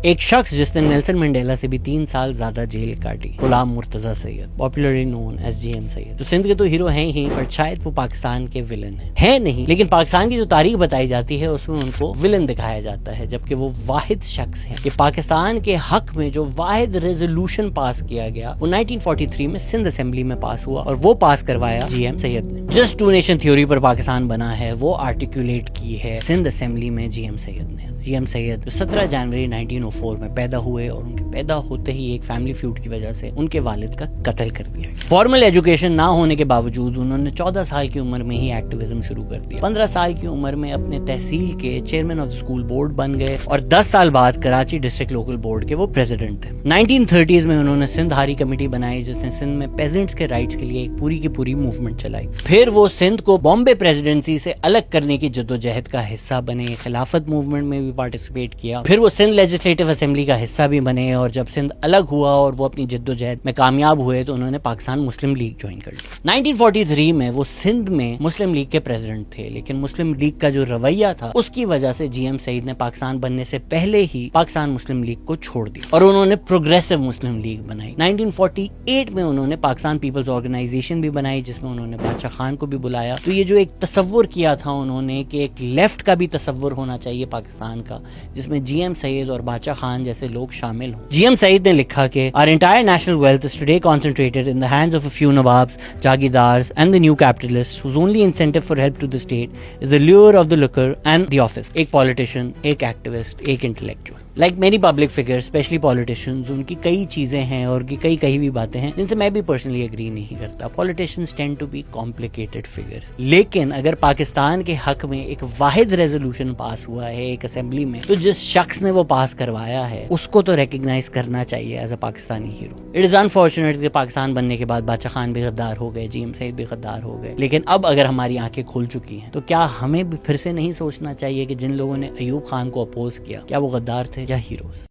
ایک شخص جس نے نیلسن منڈیلا سے بھی 3 سال زیادہ جیل کاٹی، Ghulam Murtaza Syed, popularly known as G M Syed, تو سندھ کے تو ہیرو ہیں ہی، پر شاید وہ پاکستان کے ولن ہیں نہیں، لیکن پاکستان کی جو تاریخ بتائی جاتی ہے اس میں ان کو ولن دکھایا جاتا ہے، جبکہ وہ واحد شخص ہیں کہ پاکستان کے حق میں جو واحد ریزولوشن پاس کیا گیا وہ 1943 میں سندھ اسمبلی میں پاس ہوا، اور وہ پاس کروایا جی ایم سید نے۔ جسٹ ٹو نیشن تھیوری پر پاکستان بنا ہے وہ آرٹیکولیٹ کی ہے سندھ اسمبلی میں جی ایم سید نے۔ جی ایم سید جو 17 جنوری 1904 میں پیدا ہوئے، اور ان کے پیدا ہوتے ہی ایک فیملی فیوڈ کی وجہ سے ان کے والد کا قتل کر دیا گیا۔ فارمل ایجوکیشن نہ ہونے کے باوجود انہوں نے 14 سال کی عمر میں ہی ایکٹیویزم شروع کر دیا۔ 15 سال کی عمر میں اپنے تحصیل کے چیئرمین آف اسکول بورڈ بن گئے، اور 10 سال بعد کراچی ڈسٹرکٹ لوکل بورڈ کے وہ پریزیڈنٹ تھے۔ 1930s میں انہوں نے سندھ ہاری کمیٹی بنائی، جس نے سندھ میں پیزنٹس کے رائٹس کے لیے ایک پوری کی پوری موومنٹ چلائی۔ پھر وہ سندھ کو بامبے پریزیڈنسی سے الگ کرنے کی جدوجہد کا حصہ بنے، خلافت موومنٹ میں بھی پارٹیسپیٹ کیا۔ پھر وہ سندھ لیجسلیٹو اسمبلی کا حصہ بھی بنے، اور جب سندھ الگ ہوا اور وہ اپنی جدوجہد میں کامیاب ہوئے تو انہوں نے پاکستان مسلم لیگ جوائن کر لی۔ 1943 میں وہ سندھ میں مسلم لیگ کے پریزیڈنٹ تھے، لیکن مسلم لیگ کا جو رویہ تھا اس کی وجہ سے جی ایم سعید نے پاکستان بننے سے پہلے ہی پاکستان مسلم لیگ کو چھوڑ دیا، اور انہوں نے پروگریسو مسلم لیگ بنائی۔ 1948 میں انہوں نے پاکستان پیپلز آرگنائزیشن بھی بنائی، جس میں انہوں نے بادشاہ خان کو بھی بلایا۔ تو یہ جو ایک تصور کیا تھا انہوں نے کہ ایک لیفٹ کا بھی تصور ہونا چاہیے پاکستان کا، جس میں جی ایم سعید اور بادشاہ خان جیسے لوگ شامل ہوں۔ جی ایم سعید نے لکھا کہ our entire national wealth is today concentrated in the hands of a few nawabs, jagidars and the new capitalists whose only incentive for help to the state is the lure of the liquor and the office۔ ایک politician, ایک activist, ایک intellectual, like many public figure specially politicians, ان کی کئی چیزیں ہیں اور کی کئی کہی ہوئی باتیں ہیں جن سے میں بھی پرسنلی ایگری نہیں کرتا۔ Politicians tend to be complicated figures, لیکن اگر پاکستان کے حق میں ایک واحد ریزولوشن پاس ہوا ہے ایک اسمبلی میں، تو جس شخص نے وہ پاس کروایا ہے اس کو تو ریکگنائز کرنا چاہیے as a Pakistani hero. It is unfortunate کہ پاکستان بننے کے بعد بادشاہ خان بھی غدار ہو گئے، جی ایم سعید بھی غدار ہو گئے، لیکن اب اگر ہماری آنکھیں کھل چکی ہیں تو کیا ہمیں بھی پھر سے نہیں سوچنا چاہیے کہ جن لوگوں نے ایوب خان کو اپوز کیا کیا وہ غدار تھے یا ہیروز؟